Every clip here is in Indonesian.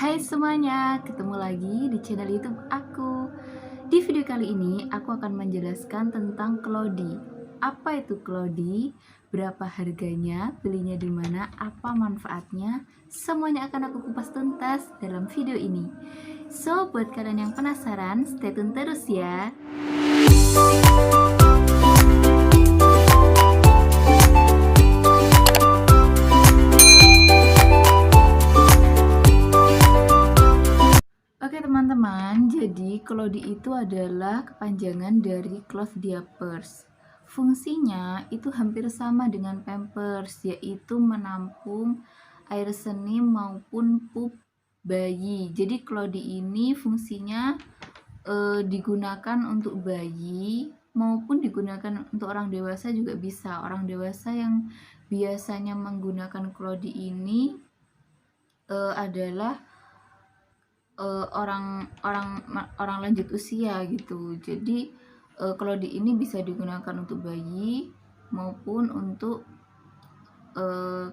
Hai semuanya, ketemu lagi di channel YouTube aku. Di video kali ini aku akan menjelaskan tentang Claudie. Apa itu Claudie? Berapa harganya? Belinya di mana? Apa manfaatnya? Semuanya akan aku kupas tuntas dalam video ini. So, buat kalian yang penasaran, stay tune terus ya. Oke teman-teman, jadi Claudie itu adalah kepanjangan dari cloth diapers. Fungsinya itu hampir sama dengan Pampers, yaitu menampung air seni maupun pup bayi. Jadi Claudie ini fungsinya digunakan untuk bayi maupun digunakan untuk orang dewasa juga bisa. Orang dewasa yang biasanya menggunakan Claudie ini adalah orang lanjut usia gitu. Jadi Claudie ini bisa digunakan untuk bayi maupun untuk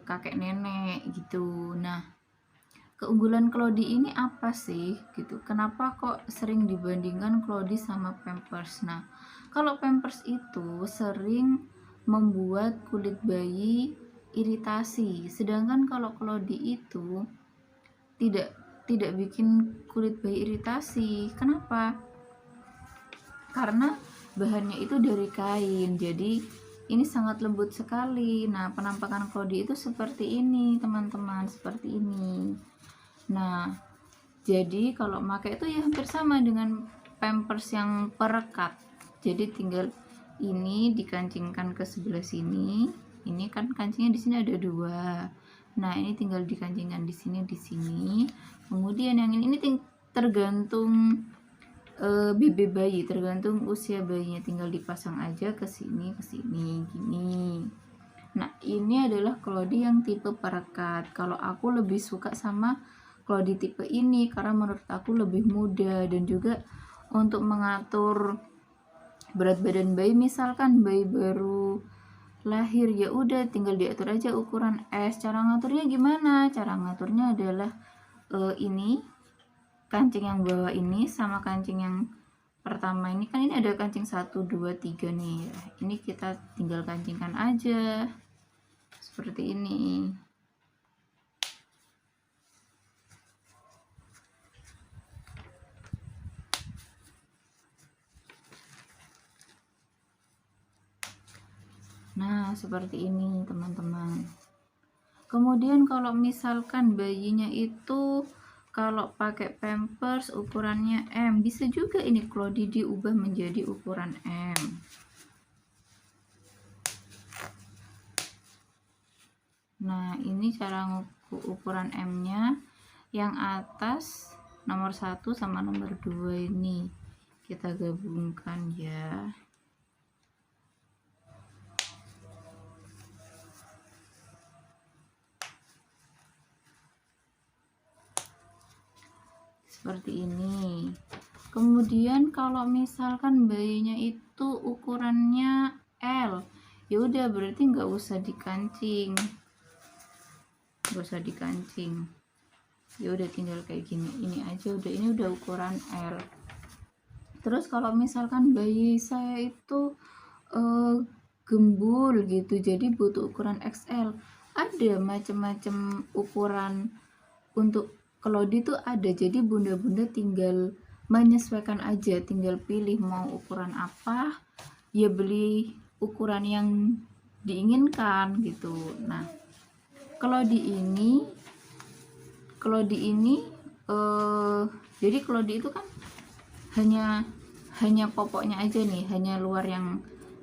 kakek nenek gitu. Nah, keunggulan Claudie ini apa sih gitu? Kenapa kok sering dibandingkan Claudie sama Pampers? Nah, kalau Pampers itu sering membuat kulit bayi iritasi, sedangkan kalau Claudie itu tidak bikin kulit bayi iritasi. Kenapa? Karena bahannya itu dari kain, jadi ini sangat lembut sekali. Nah, penampakan Claudie itu seperti ini teman-teman, seperti ini. Nah, jadi kalau pakai itu ya hampir sama dengan Pampers yang perekat. Jadi tinggal ini dikancingkan ke sebelah sini. Ini kan kancingnya di sini ada dua. Nah, ini tinggal dikancingkan di sini, di sini. Kemudian yang ini tergantung BB bayi, tergantung usia bayinya, tinggal dipasang aja ke sini, gini. Nah, ini adalah Claudie yang tipe perekat. Kalau aku lebih suka sama Claudie tipe ini karena menurut aku lebih mudah, dan juga untuk mengatur berat badan bayi, misalkan bayi baru lahir, ya udah tinggal diatur aja ukuran S. Cara ngaturnya gimana? Cara ngaturnya adalah ini kancing yang bawah ini sama kancing yang pertama ini, kan ini ada kancing 1 2 3 nih. Ini kita tinggal kancingkan aja seperti ini. Nah, seperti ini teman-teman. Kemudian kalau misalkan bayinya itu kalau pakai Pampers ukurannya M, bisa juga ini Claudie diubah menjadi ukuran M. Nah, ini cara ukuran M-nya. Yang atas nomor 1 sama nomor 2 ini kita gabungkan ya. Seperti ini. Kemudian kalau misalkan bayinya itu ukurannya L, ya udah berarti nggak usah dikancing, ya udah tinggal kayak gini, ini aja udah, ini udah ukuran L. Terus kalau misalkan bayi saya itu gembul gitu, jadi butuh ukuran XL, ada macam-macam ukuran untuk Claudie itu ada. Jadi bunda-bunda tinggal menyesuaikan aja, tinggal pilih mau ukuran apa, ya beli ukuran yang diinginkan gitu. Nah, Claudie ini jadi Claudie itu kan hanya popoknya aja nih, hanya luar yang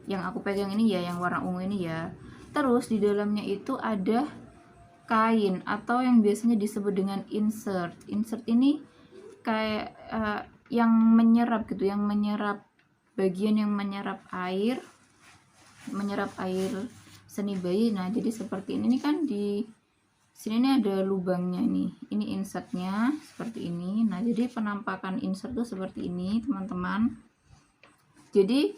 aku pegang ini ya, yang warna ungu ini ya. Terus di dalamnya itu ada kain atau yang biasanya disebut dengan insert. Insert ini kayak yang menyerap gitu, yang menyerap bagian yang menyerap air seni bayi. Nah, jadi seperti ini kan di sini nih ada lubangnya nih. Ini insertnya seperti ini. Nah, jadi penampakan insert tuh seperti ini, teman-teman. Jadi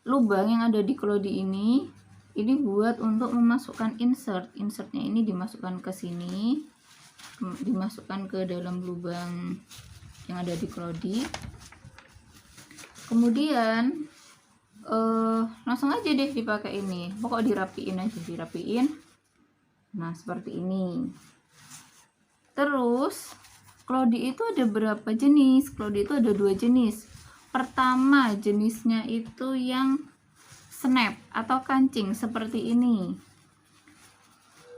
lubang yang ada di Claudie ini buat untuk memasukkan insert. Insertnya ini dimasukkan ke sini. dimasukkan ke dalam lubang yang ada di Cloudy. Kemudian langsung aja deh dipakai ini, pokok dirapiin aja, dirapiin. Nah seperti ini. Terus Cloudy itu ada berapa jenis? Cloudy itu ada 2 jenis. Pertama jenisnya itu yang snap atau kancing seperti ini.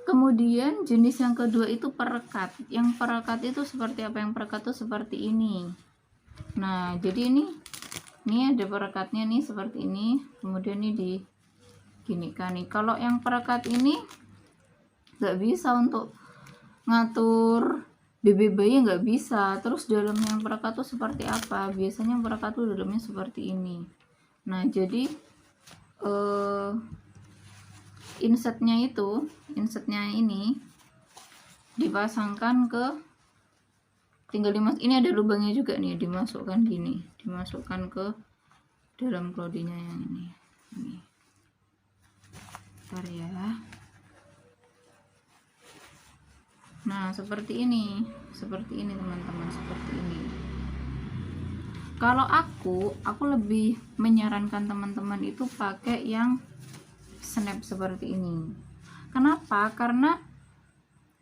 Kemudian jenis yang kedua itu perekat. Yang perekat itu seperti apa? Yang perekat itu seperti ini. Nah jadi ini ada perekatnya nih seperti ini. Kemudian ini diginikan nih. Kalau yang perekat ini nggak bisa untuk ngatur BB bayi, nggak bisa. Terus dalam yang perekat tuh seperti apa? Biasanya yang perekat tuh dalamnya seperti ini. Nah jadi insertnya ini dipasangkan ke, tinggal ini ada lubangnya juga nih, dimasukkan gini, dimasukkan ke dalam Cloudy-nya yang ini. Bentar ya. Nah seperti ini teman-teman, seperti ini. Kalau aku lebih menyarankan teman-teman itu pakai yang snap seperti ini. Kenapa? Karena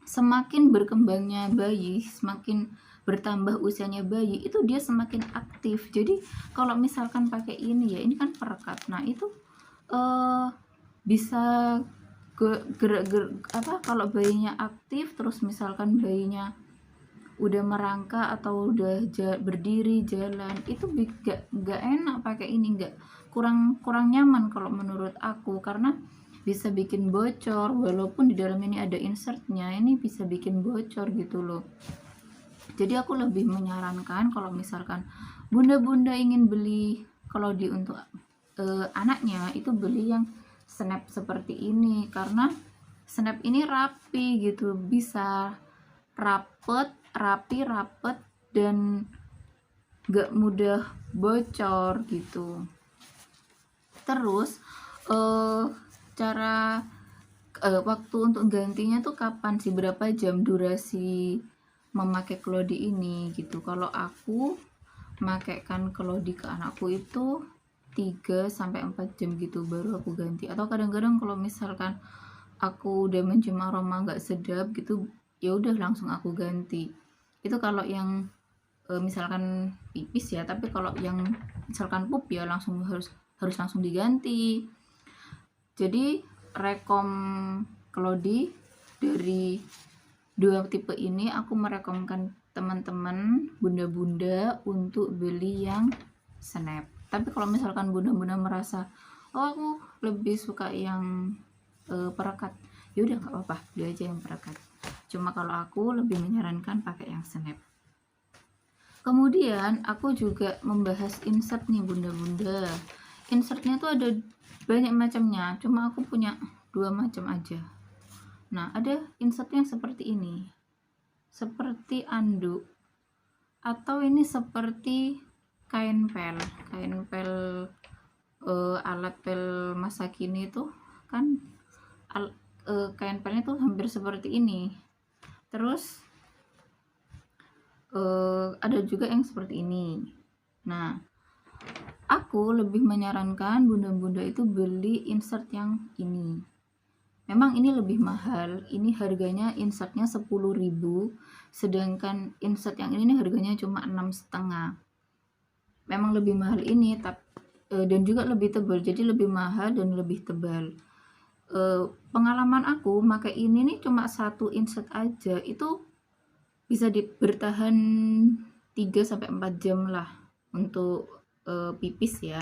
semakin berkembangnya bayi, semakin bertambah usianya bayi, itu dia semakin aktif. Jadi kalau misalkan pakai ini ya, ini kan perekat. Nah itu bisa gerak kalau bayinya aktif, terus misalkan bayinya udah merangkak atau udah berdiri jalan, itu gak enak pakai ini, kurang nyaman kalau menurut aku, karena bisa bikin bocor. Walaupun di dalam ini ada insertnya, ini bisa bikin bocor gitu loh. Jadi aku lebih menyarankan kalau misalkan bunda-bunda ingin beli Cloudy untuk anaknya, itu beli yang snap seperti ini, karena snap ini rapi gitu, bisa rapi, dan gak mudah bocor gitu. Terus cara waktu untuk gantinya tuh kapan sih, berapa jam durasi memakai Cloudy ini gitu. Kalau aku makaikan Cloudy ke anakku itu 3-4 jam gitu baru aku ganti. Atau kadang-kadang kalau misalkan aku udah mencium aroma nggak sedap gitu, ya udah langsung aku ganti. Itu kalau yang misalkan pipis ya, tapi kalau yang misalkan pup ya langsung harus langsung diganti. Jadi rekom Cloudy dari 2 tipe ini, aku merekomendasikan teman-teman bunda-bunda untuk beli yang snap. Tapi kalau misalkan bunda-bunda merasa aku lebih suka yang perekat, ya udah nggak apa-apa, beli aja yang perekat. Cuma kalau aku lebih menyarankan pakai yang snap. Kemudian aku juga membahas insert nih bunda-bunda. Insertnya tuh ada banyak macamnya, cuma aku punya 2 macam aja. Nah ada insert yang seperti ini, seperti anduk, atau ini seperti kain pel alat pel masa kini tuh kan kain pelnya tuh hampir seperti ini. Terus ada juga yang seperti ini. Nah aku lebih menyarankan bunda-bunda itu beli insert yang ini. Memang ini lebih mahal, ini harganya insertnya 10.000, sedangkan insert yang ini harganya cuma 6,5. Memang lebih mahal ini, dan juga lebih tebal, jadi lebih mahal dan lebih tebal. Pengalaman aku pakai ini nih cuma 1 insert aja, itu bisa bertahan 3-4 jam lah untuk pipis ya.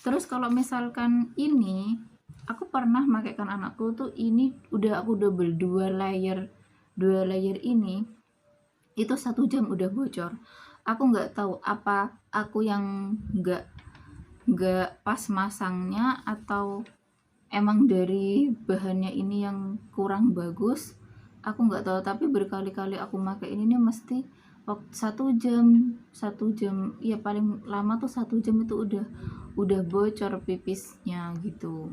Terus kalau misalkan ini, aku pernah makaikan anakku tuh ini aku double 2 layer ini, itu 1 jam udah bocor. Aku nggak tahu apa aku yang nggak pas masangnya, atau emang dari bahannya ini yang kurang bagus, aku nggak tahu. Tapi berkali-kali aku pakai ini nih mesti 1 jam ya, paling lama tuh 1 jam itu udah bocor pipisnya gitu.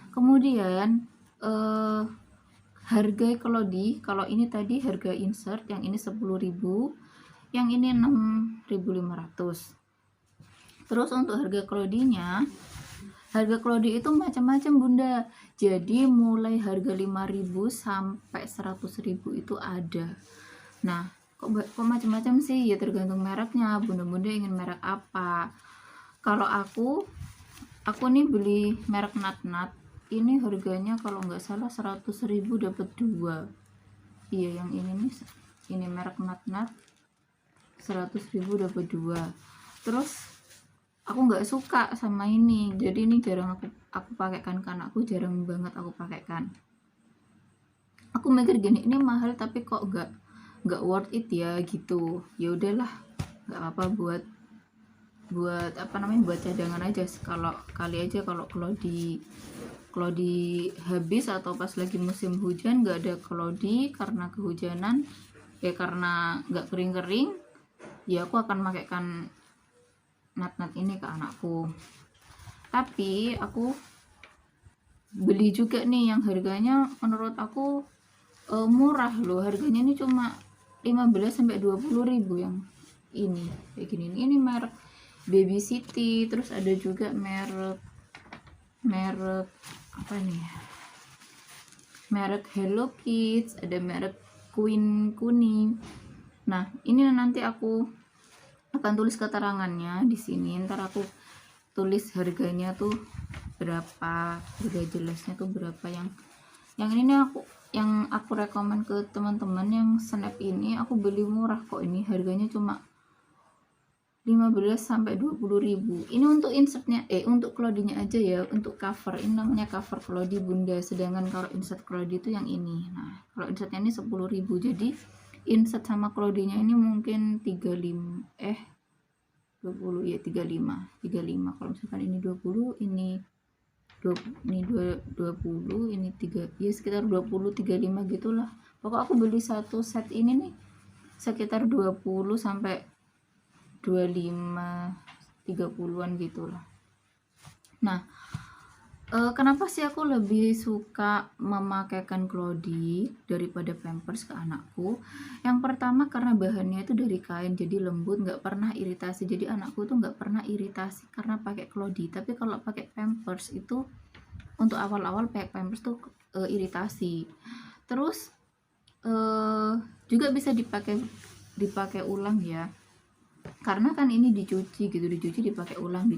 Kemudian harga Clody kalau ini tadi harga insert, yang ini 10.000, yang ini 6.500. Terus untuk harga Clody-nya, harga Clody itu macam-macam Bunda, jadi mulai harga 5.000 sampai 100.000 itu ada. Nah kok macam-macam sih, ya tergantung mereknya, Bunda-bunda ingin merek apa. Kalau aku nih beli merek Nat, ini harganya kalau nggak salah 100.000 dapat 2. Iya yang ini nih, ini merek Nat 100.000 dapat 2. Terus aku nggak suka sama ini, jadi ini jarang aku pakaikan kan, aku jarang banget aku pakaikan. Aku mikir gini, ini mahal tapi kok nggak worth it ya gitu. Ya udahlah, nggak apa buat apa namanya, buat cadangan aja. Kalau kali aja kalau Clody habis atau pas lagi musim hujan nggak ada Clody karena kehujanan ya, karena nggak kering-kering, ya aku akan makaikan Nat ini ke anakku. Tapi aku beli juga nih yang harganya menurut aku murah loh, harganya ini cuma 15-20 ribu. Yang ini kayak gini, ini merek Baby City. Terus ada juga merek apa nih, merek Hello Kids, ada merek Queen kuning. Nah ini nanti aku akan tulis keterangannya di sini, ntar aku tulis harganya tuh berapa, udah jelasnya tuh berapa. Yang ini yang aku rekomen ke teman-teman yang snap ini, aku beli murah kok, ini harganya cuma 15-20 ribu. Ini untuk insertnya, untuk Clody-nya aja ya, untuk cover, ini namanya cover Clody Bunda. Sedangkan kalau insert Clody itu yang ini. Nah kalau insertnya ini 10 ribu, jadi insert sama Clody-nya ini mungkin 35 20 ya, 35. Kalau misalkan ini 20, ini 20, ini 3, ya sekitar 20-35 gitulah. Pokok aku beli satu set ini nih sekitar 20-25-30an gitulah. Nah kenapa sih aku lebih suka memakaikan Clody daripada Pampers ke anakku? Yang pertama karena bahannya itu dari kain, jadi lembut, nggak pernah iritasi. Jadi anakku tuh nggak pernah iritasi karena pakai Clody. Tapi kalau pakai Pampers itu, untuk awal-awal pakai Pampers tuh iritasi. Terus juga bisa dipakai ulang ya, karena kan ini dicuci dipakai ulang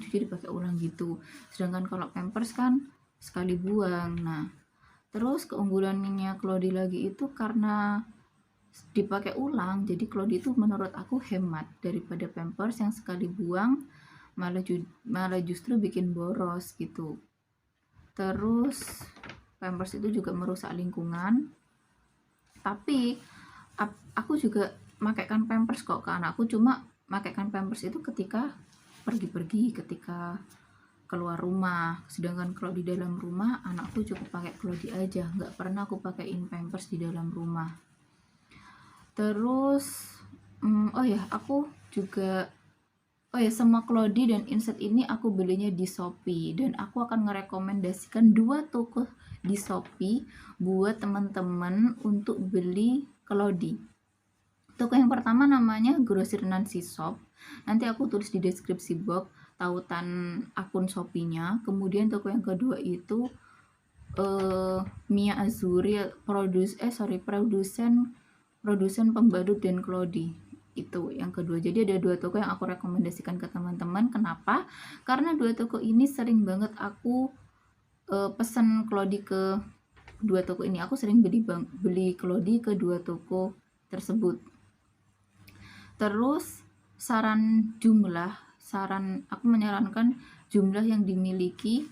gitu. Sedangkan kalau Pampers kan sekali buang. Nah terus keunggulannya Clody lagi itu karena dipakai ulang, jadi Clody itu menurut aku hemat daripada Pampers yang sekali buang malah justru bikin boros gitu. Terus Pampers itu juga merusak lingkungan. Tapi aku juga makaikan Pampers kok ke anakku, cuma makaikan Pampers itu ketika pergi-pergi, ketika keluar rumah. Sedangkan kalau di dalam rumah anakku cukup pakai Clody aja, nggak pernah aku pakaiin Pampers di dalam rumah. Terus aku juga semua Clody dan insert ini aku belinya di Shopee, dan aku akan merekomendasikan 2 toko di Shopee buat teman-teman untuk beli Clody. Toko yang pertama namanya Grosir Nancy Shop, nanti aku tulis di deskripsi box tautan akun Shopee-nya. Kemudian toko yang kedua itu Mia Azuri, produsen pembadut dan Clody, itu yang kedua. Jadi ada 2 toko yang aku rekomendasikan ke teman-teman. Kenapa? Karena 2 toko ini sering banget aku pesan Clody ke 2 toko ini. Aku sering beli Clody ke 2 toko tersebut. Terus aku menyarankan jumlah yang dimiliki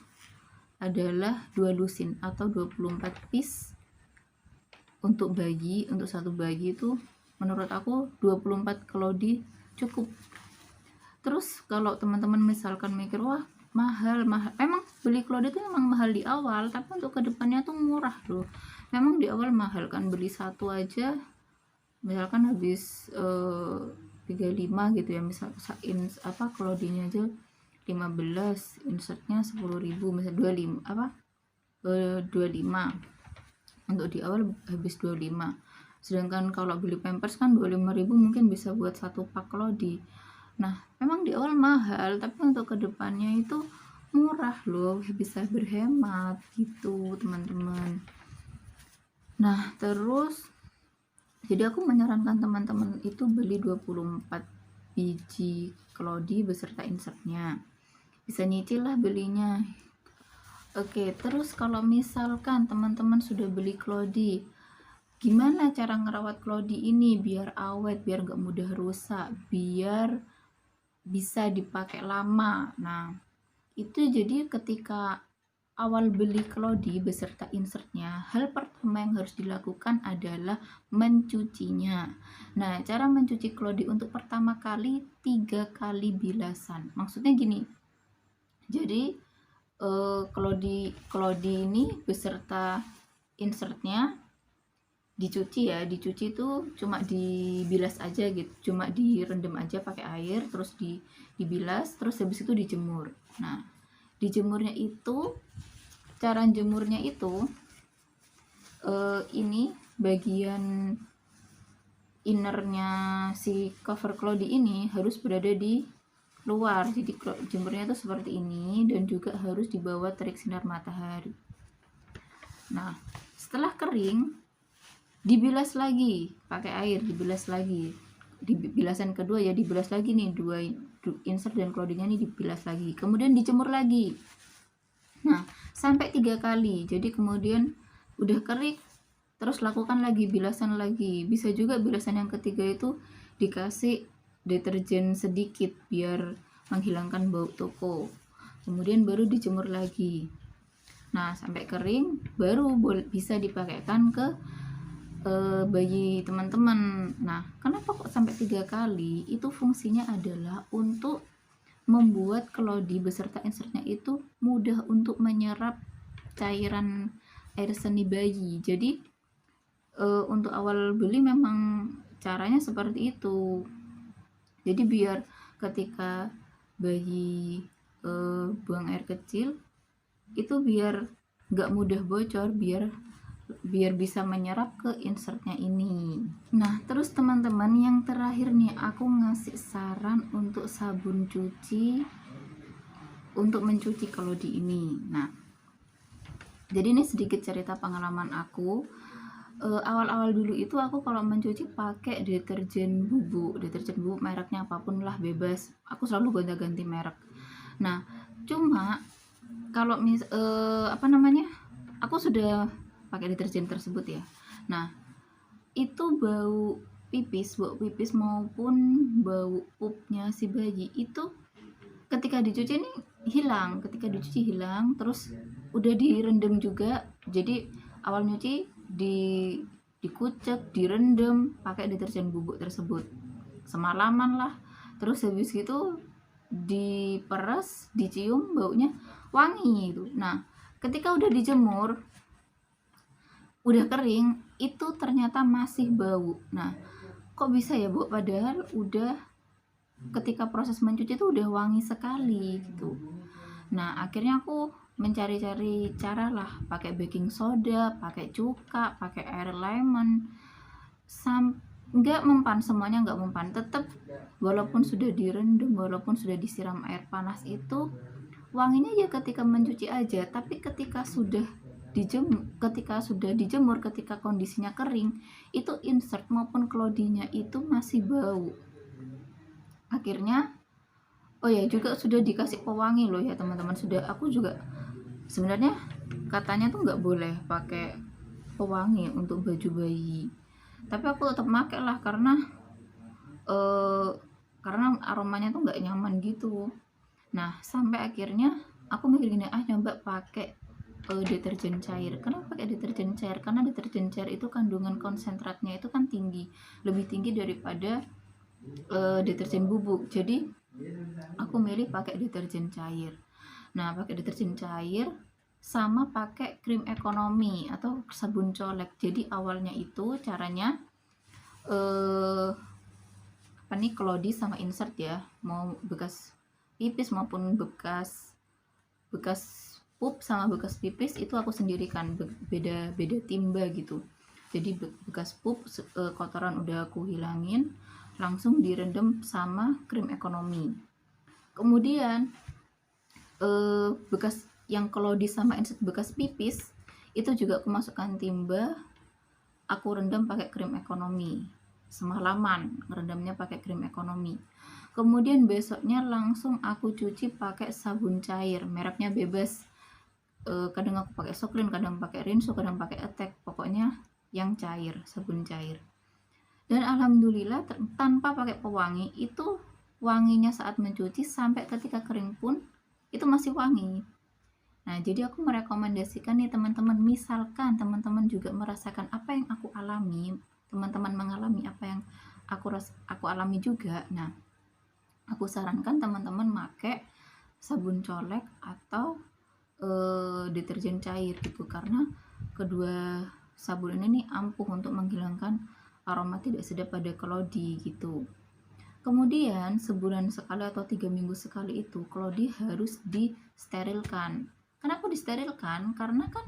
adalah 2 lusin atau 24 piece untuk bayi. Untuk satu bayi itu menurut aku 24 Clody cukup. Terus kalau teman-teman misalkan mikir, wah mahal, emang beli Clody itu memang mahal di awal, tapi untuk kedepannya tuh murah loh. Memang di awal mahal kan, beli satu aja misalkan habis 35 gitu ya, misal Clody-nya aja 15, insertnya 10.000, misal 25. untuk di awal habis 25. Sedangkan kalau beli Pampers kan 25.000 mungkin bisa buat satu pak Clody. Nah, memang di awal mahal, tapi untuk kedepannya itu murah loh, bisa berhemat gitu teman-teman. Nah, terus jadi aku menyarankan teman-teman itu beli 24 biji Clody beserta insertnya. Bisa nyicil lah belinya. Oke, terus kalau misalkan teman-teman sudah beli Clody, gimana cara ngerawat Clody ini biar awet, biar gak mudah rusak, biar bisa dipakai lama. Nah, itu jadi ketika awal beli Clody beserta insertnya, hal pertama yang harus dilakukan adalah mencucinya. Nah, cara mencuci Clody untuk pertama kali 3 kali bilasan. Maksudnya gini, jadi Clody ini beserta insertnya dicuci ya, dicuci itu cuma dibilas aja gitu, cuma direndam aja pakai air, terus dibilas, terus habis itu dijemur. Nah, dijemurnya itu, cara jemurnya itu ini bagian innernya si cover Clody ini harus berada di luar, jadi jemurnya itu seperti ini, dan juga harus di bawah terik sinar matahari. Nah, setelah kering dibilas lagi pakai air, dibilas lagi di bilasan kedua ya, dibilas lagi nih, dua insert dan Clody-nya nih dibilas lagi, kemudian dijemur lagi. Nah, sampai 3 kali. Jadi kemudian udah kering, terus lakukan lagi bilasan lagi. Bisa juga bilasan yang ketiga itu dikasih deterjen sedikit biar menghilangkan bau toko. Kemudian baru dijemur lagi. Nah, sampai kering baru bisa dipakaikan ke bayi teman-teman. Nah, kenapa kok sampai 3 kali? Itu fungsinya adalah untuk membuat Clody beserta insertnya itu mudah untuk menyerap cairan air seni bayi. Jadi untuk awal beli memang caranya seperti itu. Jadi biar ketika bayi buang air kecil itu biar nggak mudah bocor, biar bisa menyerap ke insertnya ini. Nah, terus teman-teman, yang terakhir nih aku ngasih saran untuk sabun cuci untuk mencuci Clody ini. Nah, jadi ini sedikit cerita pengalaman aku. Awal-awal dulu itu aku kalau mencuci pakai deterjen bubuk mereknya apapun lah, bebas. Aku selalu gonta-ganti merek. Nah, cuma kalau aku sudah pakai deterjen tersebut ya. Nah, itu bau pipis maupun bau pupnya si bayi itu ketika dicuci hilang, terus udah direndam juga. Jadi awal nyuci dikucek, direndam pakai deterjen bubuk tersebut semalaman lah, terus habis itu diperes, dicium, baunya wangi itu. Nah, ketika udah dijemur, udah kering, itu ternyata masih bau. Nah, kok bisa ya Bu, padahal udah ketika proses mencuci itu udah wangi sekali gitu. Nah, akhirnya aku mencari-cari cara lah, pakai baking soda, pakai cuka, pakai air lemon, nggak mempan, semuanya nggak mempan. Tetap walaupun sudah direndam, walaupun sudah disiram air panas, itu wanginya ya ketika mencuci aja. Tapi ketika sudah dijemur, ketika kondisinya kering, itu insert maupun Clody-nya itu masih bau. Akhirnya oh ya, juga sudah dikasih pewangi loh ya teman-teman. Aku juga sebenarnya katanya tuh nggak boleh pakai pewangi untuk baju bayi, tapi aku tetap pakai lah karena aromanya tuh nggak nyaman gitu. Nah, sampai akhirnya aku mikir gini, nyoba pakai deterjen cair. Kenapa pakai deterjen cair? Karena deterjen cair itu kandungan konsentratnya itu kan lebih tinggi daripada deterjen bubuk. Jadi aku milih pakai deterjen cair. Nah, pakai deterjen cair sama pakai krim ekonomi atau sabun colek. Jadi awalnya itu caranya Clody sama insert ya, mau bekas pipis maupun bekas pup sama bekas pipis itu aku sendirikan, beda timba gitu. Jadi bekas pup kotoran udah aku hilangin, langsung direndam sama krim ekonomi. Kemudian bekas yang Claudie sama insert bekas pipis itu juga aku masukkan timba, aku rendam pakai krim ekonomi. Semalaman ngerendamnya pakai krim ekonomi. Kemudian besoknya langsung aku cuci pakai sabun cair, mereknya bebas. Kadang aku pakai Soklin, kadang pakai Rinso, kadang pakai Attack, pokoknya yang cair, sabun cair. Dan alhamdulillah tanpa pakai pewangi, itu wanginya saat mencuci sampai ketika kering pun itu masih wangi. Nah, jadi aku merekomendasikan nih teman-teman, misalkan teman-teman juga merasakan apa yang aku alami, teman-teman mengalami apa yang aku alami juga. Nah, aku sarankan teman-teman pakai sabun colek atau deterjen cair gitu, karena kedua sabun ini nih ampuh untuk menghilangkan aroma tidak sedap pada Claudie gitu. Kemudian sebulan sekali atau 3 minggu sekali itu Claudie harus disterilkan. Kenapa disterilkan? Karena kan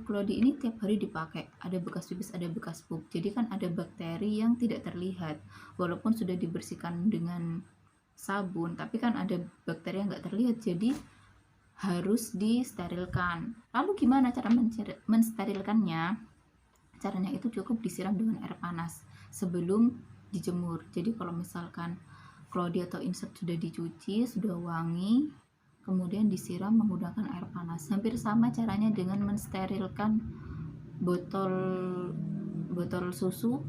Claudie ini tiap hari dipakai, ada bekas pipis, ada bekas pup, jadi kan ada bakteri yang tidak terlihat walaupun sudah dibersihkan dengan sabun, tapi kan ada bakteri yang nggak terlihat, jadi harus disterilkan. Lalu gimana cara mensterilkannya? Caranya itu cukup disiram dengan air panas sebelum dijemur. Jadi kalau misalkan Claudie atau insert sudah dicuci, sudah wangi, kemudian disiram menggunakan air panas. Hampir sama caranya dengan mensterilkan botol susu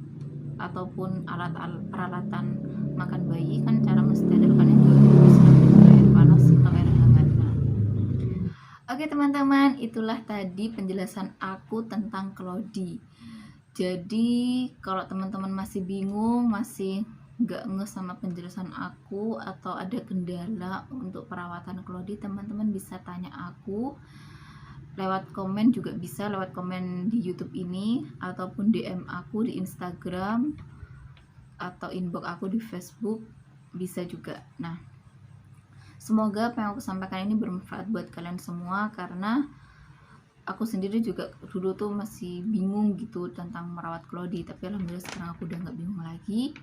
ataupun peralatan makan bayi, kan cara mensterilkannya juga disiram dengan air panas atau air hangat. Oke teman-teman, itulah tadi penjelasan aku tentang Claudie. Jadi kalau teman-teman masih bingung, masih nggak ngeh sama penjelasan aku, atau ada kendala untuk perawatan Claudie, teman-teman bisa tanya aku lewat komen, juga bisa lewat komen di YouTube ini, ataupun DM aku di Instagram, atau inbox aku di Facebook, bisa juga. Nah, semoga apa yang aku sampaikan ini bermanfaat buat kalian semua, karena aku sendiri juga dulu tuh masih bingung gitu tentang merawat Claudie, tapi alhamdulillah sekarang aku udah nggak bingung lagi.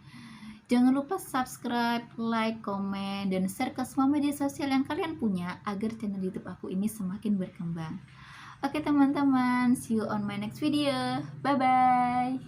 Jangan lupa subscribe, like, komen, dan share ke semua media sosial yang kalian punya agar channel YouTube aku ini semakin berkembang. Oke teman-teman, see you on my next video. Bye-bye.